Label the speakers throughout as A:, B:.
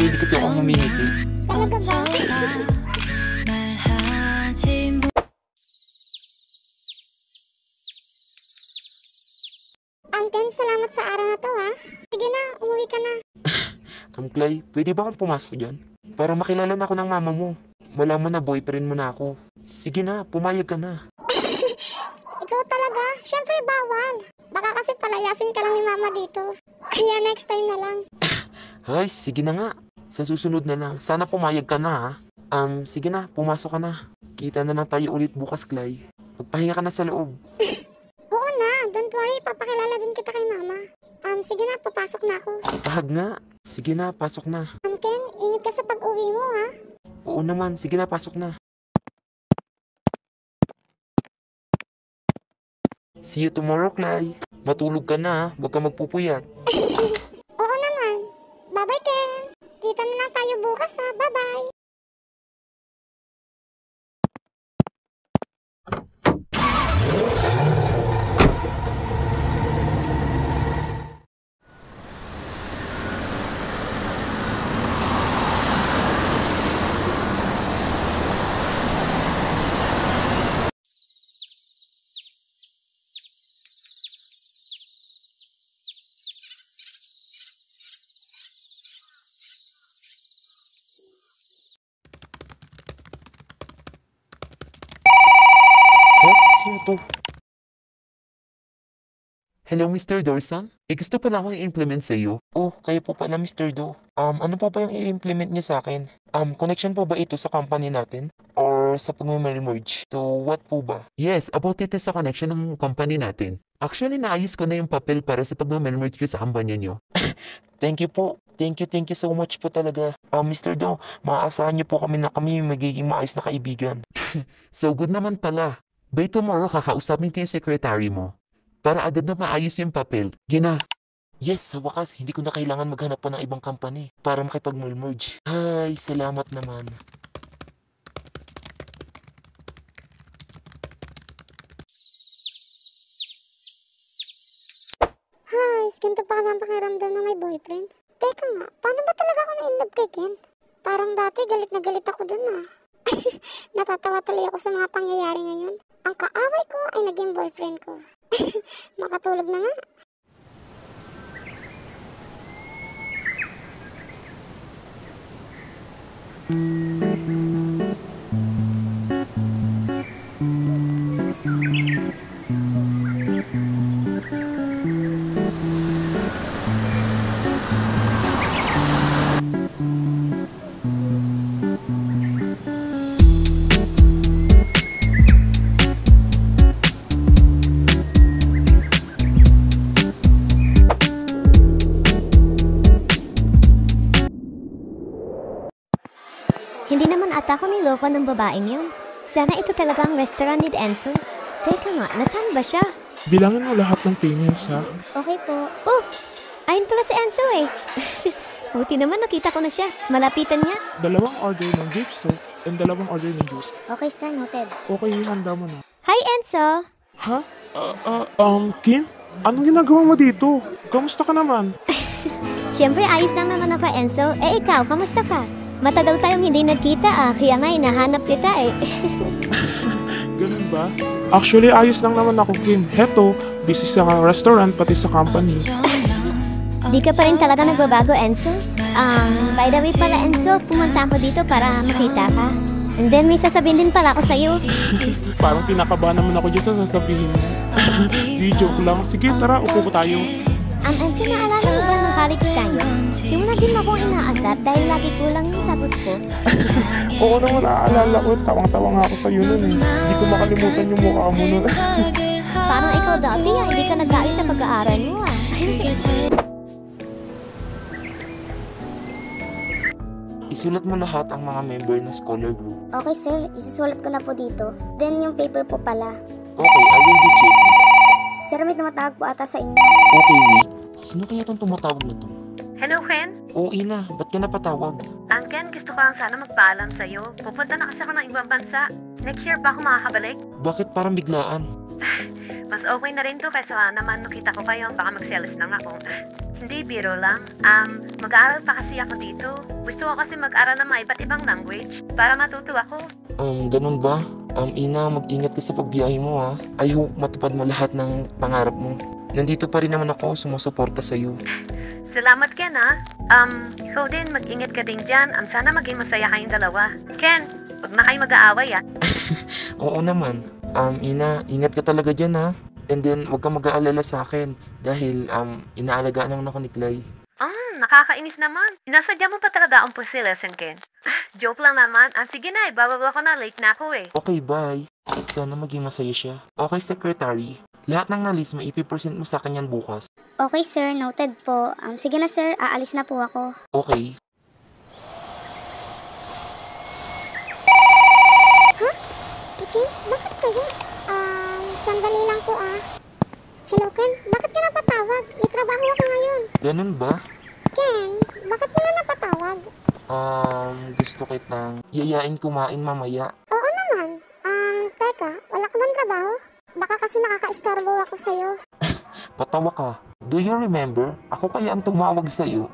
A: hindi kasi ako humihiti.
B: Talaga ba? Ken, salamat sa araw na to ha. Sige na, umuwi ka na.
A: Clay, pwede ba akong pumasok dyan? Para makilala na ako ng mama mo. Malaman na boyfriend mo na ako. Sige na, pumayag ka na.
B: Ikaw talaga? Syempre bawal. Baka kasi palayasin ka lang ni mama dito. Kaya next time na lang.
A: Ay, sige na nga. Sa susunod na lang. Sana pumayag ka na ha. Sige na, pumasok ka na. Kita na lang tayo ulit bukas, Clay. Magpahinga ka na sa loob.
B: Oo na, don't worry. Papakilala din kita kay mama. Sige na, papasok na ako.
A: Tahag nga. Sige na, pasok na.
B: Ken, ingat ka sa pag-uwi mo ha.
A: Oo naman, sige na, pasok na. See you tomorrow, Clay. Matulog ka na ha. Huwag ka magpupuyat.
B: Oo naman. Bye-bye, Ken. Kita na lang tayo bukas ha. Bye-bye.
A: Sino to? Hello, Mr. Dorson? Gusto pala akong i-implement sa iyo. Oh, kayo po pala, Mr. Do. Ano pa ba yung i-implement niyo sa akin? Connection po ba ito sa company natin? Or sa pag-merge? So, what po ba? Yes, about ito sa connection ng company natin. Actually, naayos ko na yung papel para sa pag-merge ko sa kampanya niyo. Thank you po. Thank you so much po talaga. Mr. Do, maaasahan niyo po kami na kami magiging maayos na kaibigan. So, good naman pala. By tomorrow, kakausapin ko yung secretary mo. Para agad na maayos yung papel. Gina. Yes, sa wakas, hindi ko na kailangan maghanap pa ng ibang company para makipag-merge. Ay, salamat naman.
B: Hay, ganito pa lang pakiramdam ng may boyfriend. Teka nga, paano ba talaga ako na-inlove kay Ken? Parang dati galit na galit ako dun ah. Natatawa tuloy ako sa mga pangyayari ngayon. Ang kaaway ko ay naging boyfriend ko. Makatulog na nga.
C: Hindi naman ata ako niloko ng babaeng yun. Sana ito talaga ang restaurant ni Enzo. Teka nga, nasaan ba siya?
D: Bilangin mo lahat ng payments ha.
B: Okay po.
C: Oh, ayun pala si Enzo eh. Buti naman nakita ko na siya. Malapitan niya.
D: 2 order ng beef soup and 2 order ng juice.
B: Okay sir, noted.
D: Okay, handa mo na.
C: Hi Enzo!
D: Ha? Kim? Anong ginagawa mo dito? Kamusta ka naman?
C: Siyempre ayos lang naman ako Enzo. Eh ikaw, kamusta ka? Matagal tayong hindi nagkita kaya nga hinahanap kita eh.
D: Ganun ba? Actually, ayos lang naman ako, Kim. Heto, busy sa restaurant pati sa company.
C: Di ka pa rin talaga nagbabago, Enzo? By the way pala, Enzo, pumunta ako dito para makita ka. And then may sasabihin din pala ako sa'yo.
D: Parang pinakabahan naman ako dyan sa sasabihin mo. Di joke lang. Sige, tara, upo ko tayo.
C: Enzo, naalala mo ba nung college tayo? Yung na din akong inaasar dahil lagi kulang yung sagot ko.
D: Oo naman, naaalala ko. Tawang-tawa nga ako sa'yo nun eh. Hindi ko makalimutan yung mukha mo nun.
C: Parang ikaw dati hindi ka nag-aayos sa pag-aaral mo
A: Isulat mo lahat ang mga member ng scholar group.
B: Okay sir, isusulat ko na po dito. Then yung paper po pala.
A: Okay, I will be checking.
B: Sir, may tumatawag po ata sa inyo.
A: Okay, wait. Sino kaya itong tumatawag na to?
E: Hello, Ken?
A: Oo, Ina. Ba't ka napatawag?
E: Ken, gusto ko lang sana magpaalam sa'yo. Pupunta na kasi ako ng ibang bansa. Next year pa ako makakabalik.
A: Bakit parang biglaan?
E: Mas okay na rin to kaysa naman makita ko kayo, baka magselos lang ako. Hindi, biro lang. Mag-aaral pa kasi ako dito. Gusto ko kasi mag-aral ng mga iba't ibang language para matuto ako.
A: Ganun ba? Ina, mag-ingat ka sa pagbiyahe mo ha. I hope matupad mo lahat ng pangarap mo. Nandito pa rin naman ako, sumusuporta sa'yo.
E: Salamat, Ken, ha? Ikaw din, mag-ingat ka din dyan. Sana maging masaya kayong dalawa. Ken, huwag na kayo mag-aaway, ha?
A: Oo naman. Ina, ingat ka talaga dyan ha. And then, huwag kang mag-aalala sa akin. Dahil, inaalagaan naman ako ni Clay.
E: Nakakainis naman. Inasadya mo pa talaga ang lesson, Ken. Joke lang naman. Sige na, bababa ko na. Late na ako eh.
A: Okay, bye. Sana maging masaya siya. Okay, secretary. Lahat ng nalis, may ipipresent mo sa kanya bukas.
B: Okay sir, noted po. Sige na sir, aalis na po ako.
A: Okay.
B: Si Ken, bakit kaya? Sandali lang po Hello Ken, bakit ka napatawag? May trabaho ako ngayon.
A: Ganun ba?
B: Ken, bakit ka na napatawag?
A: Gusto kitang yayain kumain mamaya.
B: Oo naman. Teka, wala ka bang trabaho? Baka kasi nakaka-istorbo ako sa'yo.
A: Patawa ka. Do you remember? Ako kaya ang tumawag sa'yo.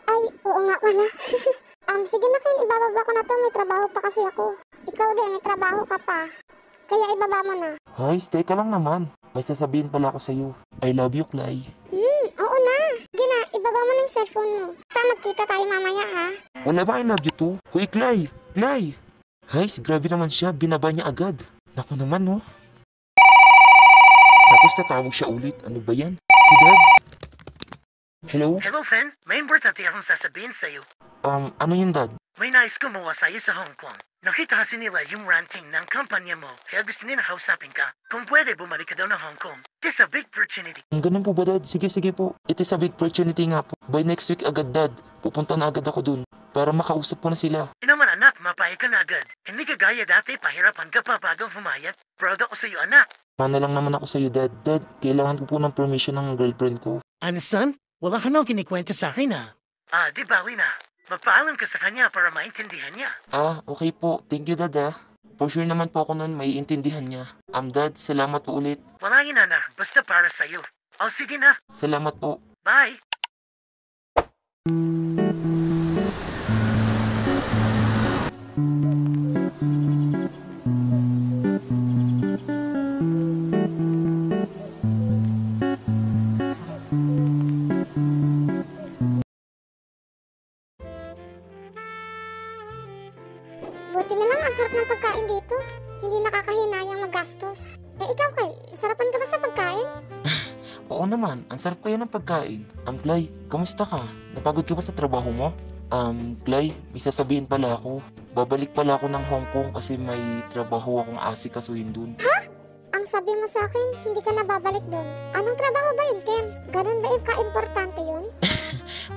B: Ay, oo nga pala. Sige na Ken, ibababa ko na to. May trabaho pa kasi ako. Ikaw din, may trabaho ka pa. Kaya ibaba mo na.
A: Hoy, stay ka lang naman. May sasabihin pala ako sa'yo. I love you, Clay.
B: Oo na. Sige na, ibaba mo na yung cellphone mo. Magkita tayo mamaya ha.
A: Wala ba I love you too? Hoy, Clay! Clay! Hay, grabe naman siya. Binaba niya agad. Naku naman, no? Tapos tatawag siya ulit. Ano ba yan? Si Dad? Hello?
F: Hello, Fen. May importante akong sasabihin sa'yo.
A: Ano yun, Dad?
F: May nais kumuha sa'yo sa Hong Kong. Nakita kasi nila yung ranting ng kampanya mo, kaya gusto nila kausapin ka. Kung pwede, bumalik ka daw ng Hong Kong. It's a big opportunity.
A: Ganun po ba, Dad? Sige po. It is a big opportunity nga po. By next week agad, Dad. Pupunta na agad ako dun. Para makausap ko na sila.
F: Naman anak, mapayag ka na agad. Hindi ka gaya dati, pahirapan ka pa bago humayat. Proud ako sa'yo, anak.
A: Mana lang naman ako sa'yo, Dad. Dad, kailangan ko po ng permission ng girlfriend ko.
F: Ano, son? Wala ka nang kinikwenta sa akin, ha? Di bali na. Magpaalam ka sa kanya para maintindihan niya.
A: Okay po. Thank you, Dad, For sure naman po ako nun maiintindihan niya. Dad, salamat po ulit.
F: Wala yun, anak. Basta para sa'yo. Sige na.
A: Salamat po.
F: Bye.
B: Buti na lang ang sarap ng pagkain dito. Hindi nakakahinayang magastos. Ikaw Ken, sarapan ka ba sa pagkain?
A: Oo naman, ang sarap kaya ng pagkain. Clay, kamusta ka? Napagod ka ba sa trabaho mo? Clay, may sasabihin pala ako. Babalik pala ako ng Hong Kong kasi may trabaho akong asikasuhin dun.
B: Ang sabi mo sa akin, hindi ka na babalik doon. Anong trabaho ba yun, Ken? Ganun ba yung ka-importante yun?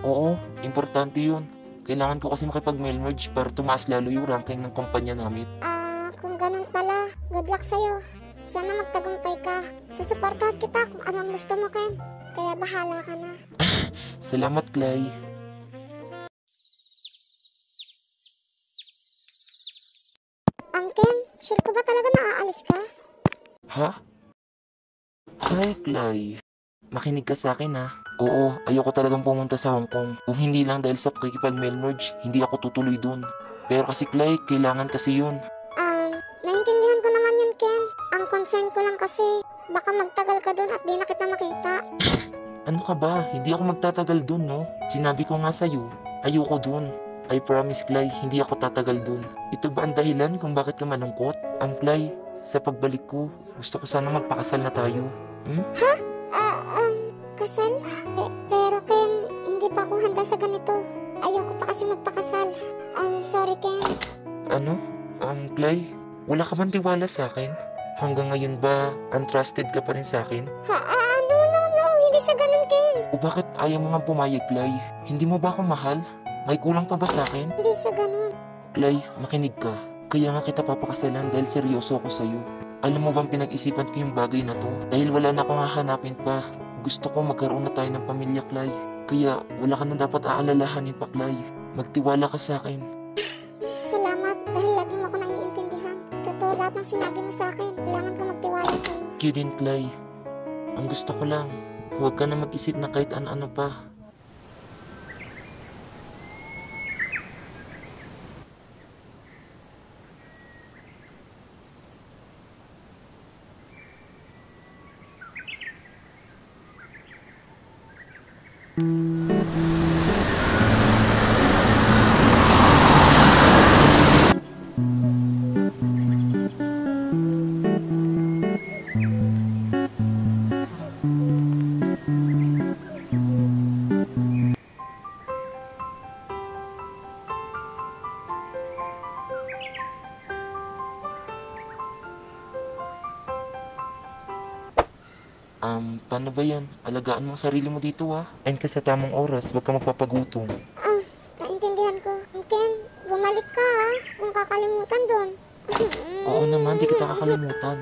A: Oo, importante yun. Kailangan ko kasi makipag-mail merge para tumaas lalo yung ranking ng kumpanya namin.
B: Kung ganun pala, good luck sa'yo. Sana magtagumpay ka. Susuportahan kita kung anong gusto mo, Ken. Kaya bahala ka na.
A: Salamat, Clay.
B: Ken, sure ko ba talaga na aalis ka?
A: Ha? Hi, Clay. Makinig ka sa akin, ha? Oo, ayoko talagang pumunta sa Hong Kong. Kung hindi lang dahil sa pakikipag-mail merge, hindi ako tutuloy dun. Pero kasi, Clay, kailangan kasi yun.
B: Naintindihan ko naman yun, Ken. Ang concern ko lang kasi, baka magtagal ka dun at di na kita makita.
A: Ano ka ba? Hindi ako magtatagal dun, no? Sinabi ko nga sa'yo, ayoko dun. I promise, Clay, hindi ako tatagal dun. Ito ba ang dahilan kung bakit ka malungkot? Clay, sa pagbalik ko, gusto ko sana magpakasal na tayo.
B: Ha? Kasal? Pero Ken, hindi pa ako handa sa ganito. Ayoko pa kasi magpakasal. Sorry, Ken.
A: Ano? Clay, wala ka bang tiwala sa akin? Hanggang ngayon ba, untrusted ka pa rin sa akin?
B: No. Hindi sa ganun, Ken.
A: O bakit ayaw mo nga pumayag, Clay? Hindi mo ba ako mahal? May kulang pa ba sa akin?
B: Hindi sa ganun.
A: Clay, makinig ka. Kaya nga kita papakasalan dahil seryoso ako sa'yo. Alam mo bang pinag-isipan ko yung bagay na to? Dahil wala na akong hahanapin pa. Gusto ko magkaroon na tayo ng pamilya, Clay. Kaya wala ka na dapat aalalahanin pa, Clay. Magtiwala ka sa akin.
B: Salamat dahil lagi mo ako naiintindihan. Totoo lahat ng sinabi mo sa akin. Kailangan ko magtiwala sa'yo.
A: Thank you din, Clay. Ang gusto ko lang, huwag ka na mag-isip na kahit ano-ano pa. Paano ba yan? Alagaan mo ang sarili mo dito, ha? And ka sa tamang oras, huwag ka magpapagutom.
B: Naintindihan ko. Ken, bumalik ka ha. Kung kakalimutan doon.
A: Oo naman, di kita kakalimutan.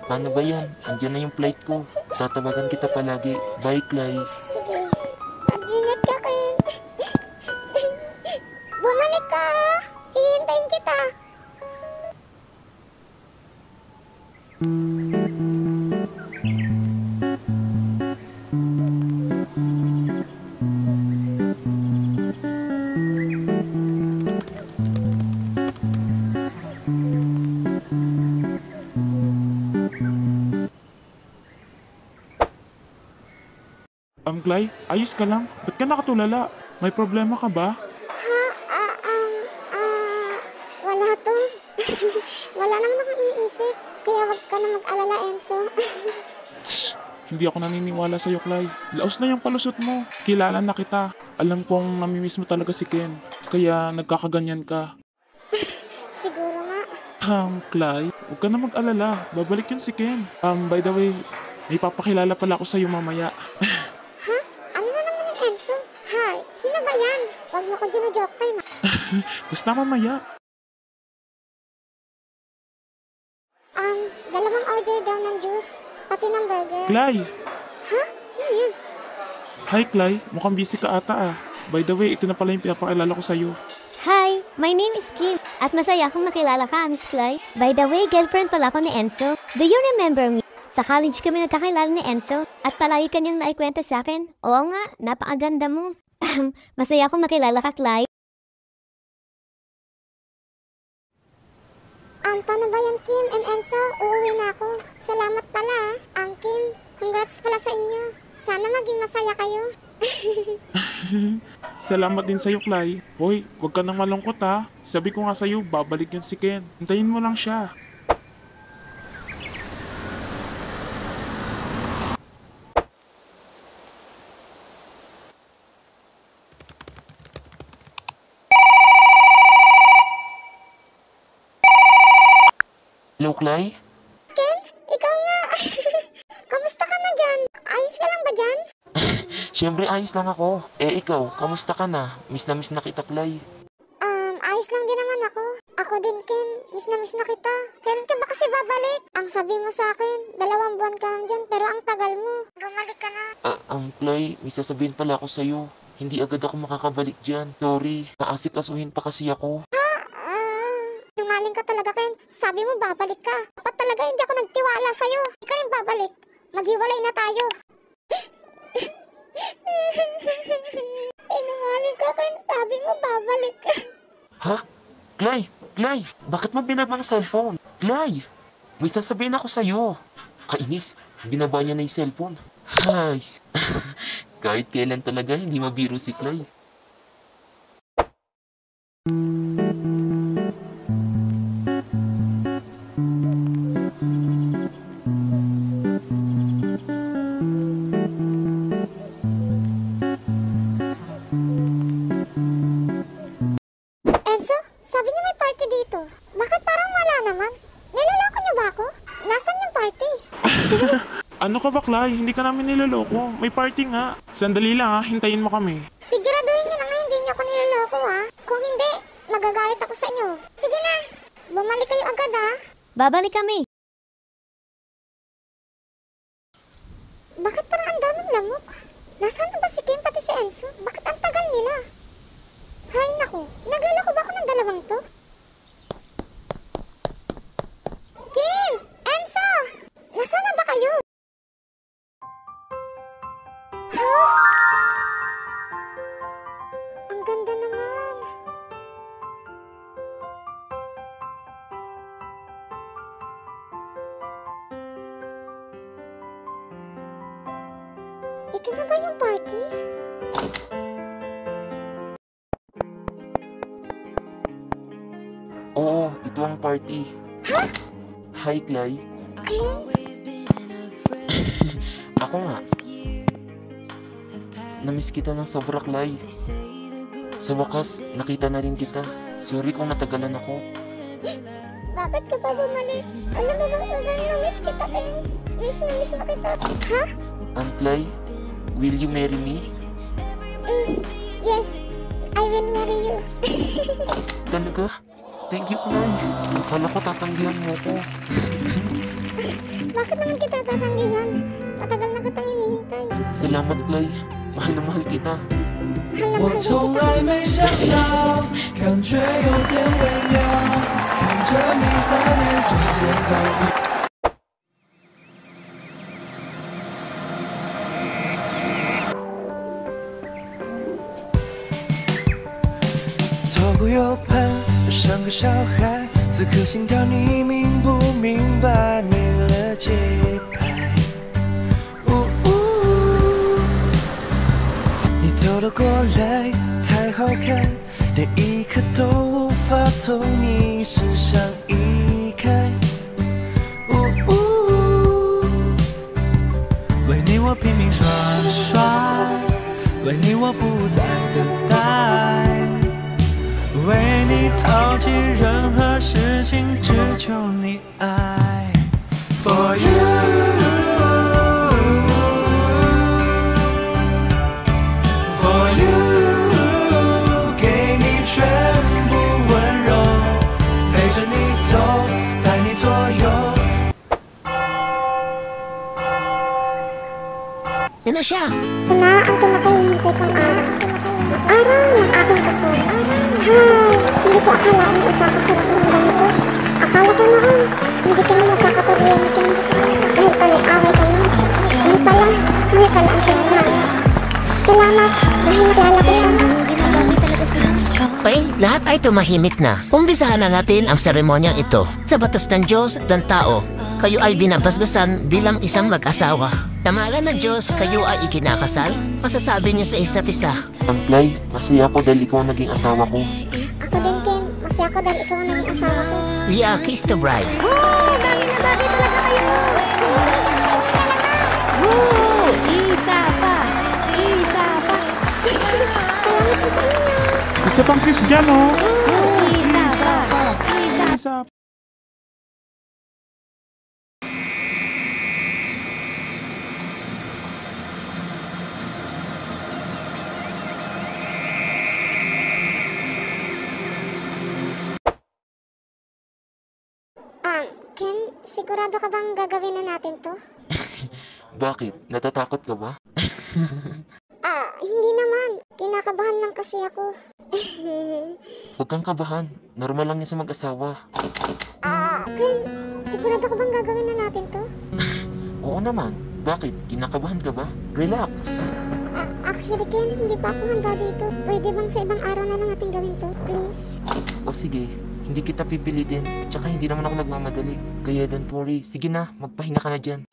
A: Paano ba yan? Andiyan na yung flight ko. Tatawagan kita palagi. Bye, Clay.
B: Sige. Mag-ingat ka, Ken. Bumalik ka ha. Hihintayin kita.
D: Clay, ayos ka lang? Ba't ka nakatulala? May problema ka ba?
B: Wala to. Wala naman akong iniisip. Kaya wag ka na mag-alala, Enzo.
D: Hindi ako naniniwala sa'yo, Clay. Laos na yung palusot mo. Kilala na kita. Alam kong namimiss mo talaga si Ken. Kaya nagkakaganyan ka.
B: Siguro nga.
D: Clay, huwag ka na mag-alala. Babalik yun si Ken. By the way, may papakilala pala ako sa'yo mamaya.
B: Ano na naman yung Enzo? Hi, sino ba yan? Wag mo ko gino-joke time.
D: Basta mamaya.
B: Dalawang order daw ng juice, pati ng burger.
D: Clay!
B: Sino yun?
D: Hi, Clay. Mukhang busy ka ata ah. By the way, ito na pala yung pinapakilala ko sa'yo.
C: Hi, my name is Kim. At masaya akong makilala ka, Miss Clay. By the way, girlfriend pala ako ni Enzo. Do you remember me? Sa college kami nagkakilala ni Enzo at palagi kanyang naikwento sa akin. Oo nga, napakaganda mo. Masaya akong makilala ka, Clay.
B: Paano ba yan, Kim and Enzo? Uuwi na ako. Salamat pala. Kim, congrats pala sa inyo. Sana maging masaya kayo.
D: Salamat din sa'yo, Clay. Hoy, huwag ka nang malungkot ha. Sabi ko nga sa'yo, babalik yan si Ken. Hintayin mo lang siya.
A: Hello, Clay?
B: Ken, ikaw nga. Kamusta ka na dyan? Ayos ka lang ba dyan?
A: Siyempre, ayos lang ako. Ikaw, kamusta ka na? Miss na kita, Clay.
B: Ayos lang din naman ako. Ako din, Ken. Miss na kita. Kailan ka ba kasi babalik? Ang sabi mo sa akin, 2 buwan ka lang dyan, pero ang tagal mo. Bumalik ka na.
A: Clay, may sasabihin pala ako sa'yo. Hindi agad ako makakabalik dyan. Sorry, aasikasuhin pa kasi ako.
B: Sinungaling ka talaga, Ken. Sabi mo babalik ka. Dapat talaga hindi ako nagtiwala sa'yo. Hindi ka rin babalik. Maghiwalay na tayo. Sinungaling ka, Ken. Sabi mo babalik ka.
A: Ha? Clay! Clay! Bakit mo binaba ang cellphone? Clay! May sasabihin ako sa'yo. Kainis, binaba niya na yung cellphone. Hay! Kahit kailan talaga, hindi mabiro si Clay.
B: Enzo, sabi niyo may party dito. Bakit parang wala naman? Niloloko niyo ba ako? Nasaan yung party?
D: Ano ka ba, Clay? Hindi ka namin niloloko. May party nga. Sandali lang ha, hintayin mo kami.
B: Siguraduhin niyo na nga hindi niyo ako niloloko ha. Kung hindi, magagalit ako sa inyo. Sige na, bumalik kayo agad ha.
C: Babalik kami.
B: Bakit parang ang daming lamok? Nasaan na ba si Kim pati si Enzo? Bakit ang tagal nila? Hay naku, nagloloko ba ako ng dalawang to? Kim! Enzo! Nasaan na ba kayo? Ito na ba yung party?
A: Oo, ito ang party. Hi, Clay.
B: Ken?
A: Ako nga. Namiss kita ng sobra, Clay. Sa wakas, nakita na rin kita. Sorry kung natagalan ako.
B: Bakit ka pa bumalik? Alam mo bang na-miss kita, Ken? Miss na kita. Ha?
A: Clay, will you marry me?
B: Yes, I will marry you.
A: Talaga? Thank you, Clay. Akala ko tatanggihan mo ko.
B: Bakit naman kita tatanggihan? Matagal na kitang hinihintay.
A: Salamat, Clay. Mahal na mahal kita.
B: Mahal na
G: 我
B: mahal din
G: 从
B: kita.
G: 来没想到，感觉有点微妙，看着你怀念这是煎熬。左顾右盼，又像个小孩，此刻心跳你明不明白？没了节拍。你走了过来，太好看，连一刻都无法从你身上移开。为你我拼命耍帅，为你我不再等待，为你抛弃任何事情，只求你爱。For you。For you， 给你全部温柔，陪着你走，在你左右。
F: Yun na siya.
B: Ito na ang pinakahihintay kong araw. Araw ng aking kasal. Hay, hindi ko akalain na ipapasarap ng ganito. Akala ko noon, hindi kami magkakapagyan ni Ken. Dahil pala away kami. Ano pala, kami pala ang pinaghanap. Salamat, dahil nakilala ko siya. Grabe talaga sila.
F: Okay, lahat ay tumahimik na. Umpisahan na natin ang seremonyang ito. Sa batas ng Diyos at ng tao, kayo ay binabasbasan bilang isang mag-asawa. Tamalan ng Diyos, kayo ay ikinakasal. Masasabi niyo sa isa't isa.
A: Clay, masaya ako dahil ikaw ang naging asawa ko.
B: Ako din, Ken. Masaya ako dahil ikaw ang naging asawa ko.
F: We are kiss the bride.
B: Oh, bagay na bagay talaga kayo.
C: Isa pa! Isa pa!
B: Salamat po sa inyo.
D: Isa pang kiss dyan, oh.
C: Isa pa!
D: Isa.
B: Ken, sigurado ka bang gagawin na natin to?
A: Bakit? Natatakot ka ba?
B: Hindi naman. Kinakabahan lang kasi ako.
A: Huwag kang kabahan. Normal lang yan sa mag-asawa.
B: Ken, sigurado ka bang gagawin na natin to?
A: Oo naman. Bakit? Kinakabahan ka ba? Relax.
B: Actually, Ken, hindi pa ako handa dito. Pwede bang sa ibang araw na lang natin gawin to? Please?
A: O sige, hindi kita pipilitin. Tsaka hindi naman ako nagmamadali. Kaya don't worry. Sige na, magpahinga ka na dyan.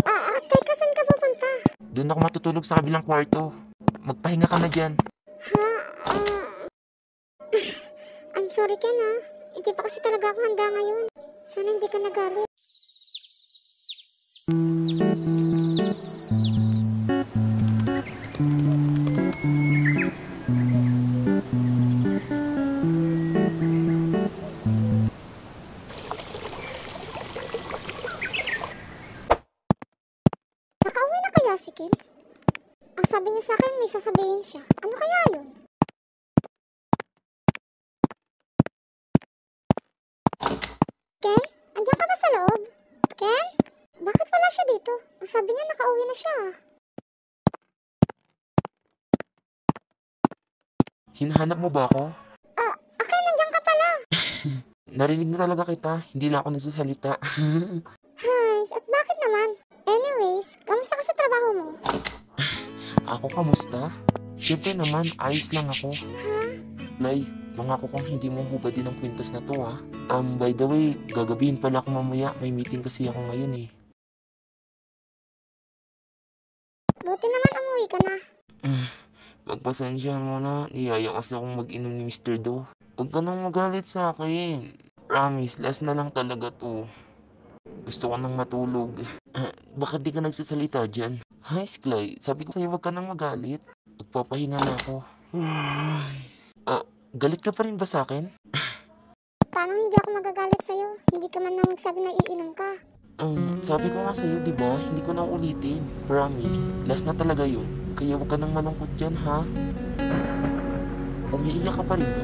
B: Teka, saan ka pupunta?
A: Doon ako matutulog sa kabilang kwarto. Magpahinga ka na dyan.
B: I'm sorry, Ken, ha? Hindi pa kasi talaga ako handa ngayon. Sana hindi ka nagalit. Nakauwi na kaya si Ken? Ang sabi niya sa akin, may sasabihin siya. Ano kaya yun? Ken? Andiyan ka ba sa loob? Ken? Bakit wala siya dito? Ang sabi niya, nakauwi na siya.
A: Hinahanap mo ba ako?
B: Ken, nandiyan ka pala.
A: Narinig na talaga kita. Hindi lang ako nagsasalita.
B: Hays, at bakit naman? Anyways, kamusta ka sa trabaho mo?
A: Ako kamusta? Siyempre naman, ayos lang ako. Lay, mangako kong hindi mo hubadin ang kwintas na to, ha? By the way, gagabihin pala ako mamaya. May meeting kasi ako ngayon, eh.
B: Buti naman umuwi ka na.
A: Pagpasensyahan mo na, niyaya kasi akong mag-inom ni Mr. Do. Huwag ka nang magalit sa akin. Promise, last na lang talaga to. Gusto ko nang matulog. Bakit di ka nagsasalita dyan? Hi, Sklay. Sabi ko sa'yo huwag ka nang magalit. Magpapahinga na ako. Galit ka pa rin ba sa akin?
B: Paano hindi ako magagalit sa'yo? Hindi ka man lang nagsabi na iinom ka.
A: Sabi ko nga sa'yo, di ba? Hindi ko na ulitin. Promise, last na talaga yun. Kaya huwag ka nang malungkot dyan, ha? Umiiyak ka pa rin ba?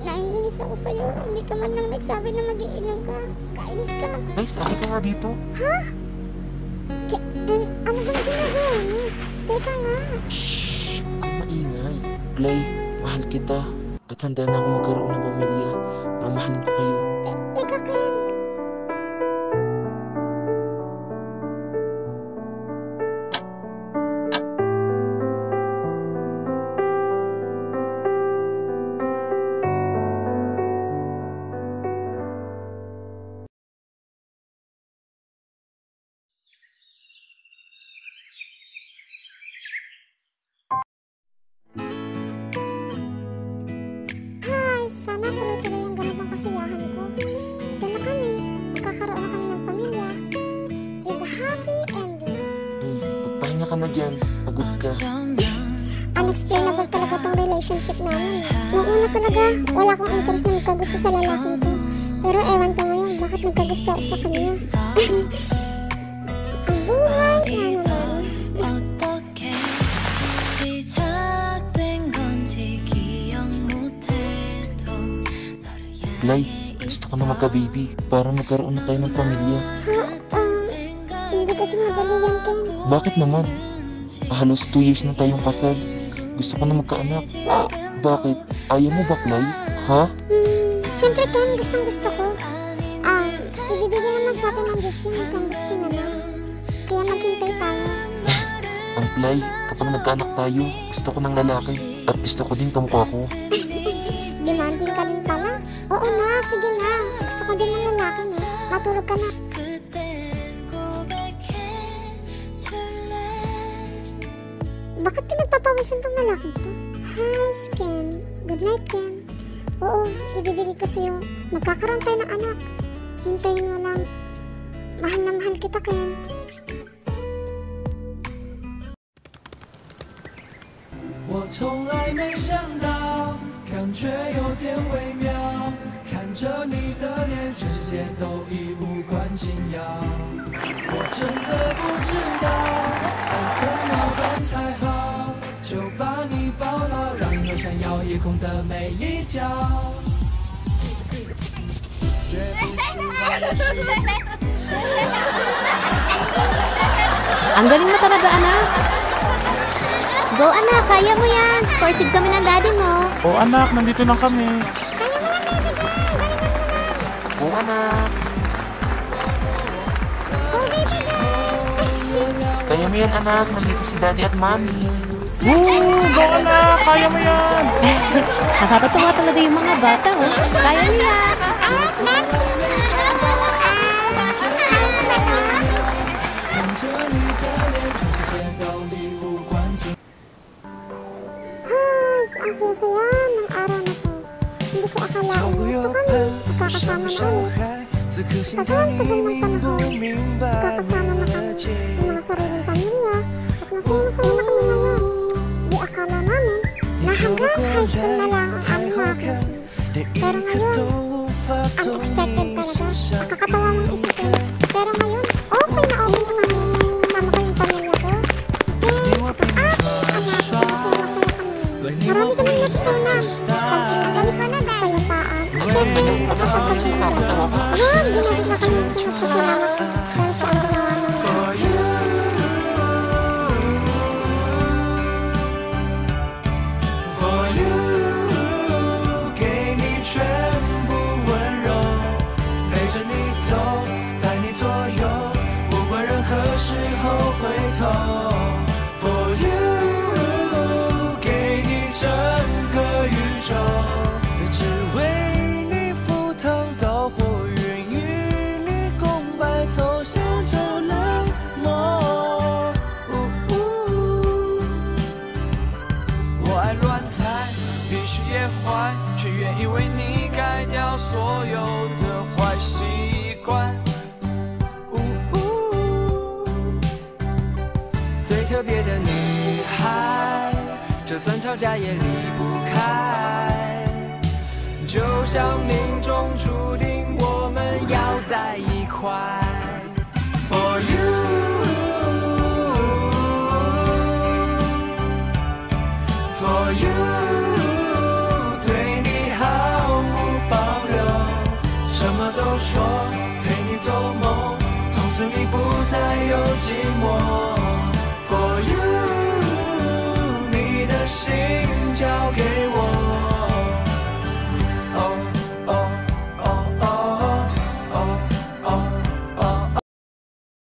B: Naiinis ako sa'yo. Hindi ka man lang nagsabi na mag-iinom ka. Kainis ka.
A: Guys, aki ka nga dito.
B: Ha? Ano bang ginagawa mo? Teka nga.
A: Shhh! Ang maingay. Clay, mahal kita. At handa na ako magkaroon ng pamilya. Mamahalin ko kayo.
B: Teka, Ken. Sana tuloy-tuloy ang ganitong kasiyahan ko. Ito na kami. Magkakaroon na kami ng pamilya. With a happy ending.
A: Pagpahinga ka na dyan. Pagod ka.
B: Unexplainable talaga tong relationship namin. Noong una talaga, wala akong interest na magkagusto sa lalaking ko. Pero ewan ko ngayon, bakit nagkagusto ako sa kanya. Ang buhay naman.
A: Clay, gusto ko na magka-baby para magkaroon na tayo ng pamilya.
B: Hindi kasi madali yan, Ken.
A: Bakit naman? Halos 2 years na tayong kasal. Gusto ko na magkaanak. Bakit? Ayaw mo ba, Clay? Ha?
B: Siyempre, Ken, gustong-gusto ko. Ibibigay naman sa atin ng Diyos yun kung gusto niya na. Kaya maghintay tayo.
A: Ang Clay, kapag nagkaanak tayo, gusto ko ng lalaki. At gusto ko din kamukha ko.
B: Demanding ka rin pala? Oo na, sige na. Gusto ko din ng lalaki na. Matulog ka na. Bakit pinagpapawisan tong lalaking to? Hi, Ken. Good night, Ken. Oo, ibibigay ko sa'yo. Magkakaroon tayo ng anak. Hintayin mo lang. Mahal na mahal kita, Ken.
G: 我从来没想到，感觉有点微妙。看着你的脸，全世界都已无关紧要。我真的不知道该怎么办才好，就把你抱牢，让你闪耀夜空的每一角。绝不是我的事。
C: Ang galing mo talaga, anak. Go, anak. Kaya mo yan. Supportive kami ng daddy mo.
D: O anak, nandito lang kami.
B: Kaya mo yan, baby girl. Galingan mo na.
A: Oo, anak.
B: Go, baby girl.
A: Kaya mo yan, anak. Nandito si daddy at mommy.
D: Go anak, kaya mo yan.
C: Nakakatawa talaga yung mga bata, oh. Kaya mo yan.
B: Ang saya-saya ng araw na to. Hindi ko akalain na ito kami. Magkakasama na ulit. Tagal-tagal ng panahon. Magkakasama na kami ng mga sariling pamilya. At masaya-masaya na kami ngayon. Di akala namin na hanggang high school na lang ang aming mga classmates. Pero ngayon, unexpected talaga. Nakakatawa mong isipin. Pero ngayon, okay na kami. Kasama ko yung pamilya ko. Sige, at aking anak. Masaya-masaya kami. Marami kaming natutunan. Pag-iinday, payapaan. At syempre, pagkakapagsinta. Hindi na rin nakalimutan magpasalamat sa Diyos dahil siya ang ginawa ng lahat.
G: For you， 给你全部温柔，陪着你走，在你左右，不管任何时候回头。For you， 给你整个宇宙，只为你赴汤蹈火，愿与你共白头，相守冷漠。以为你改掉所有的坏习惯。最特别的女孩，就算吵架也离不开，就像命中注定我们要在一块。For you, for you， 对你毫无保留，什么都说，陪你做梦，从此你不再有寂寞。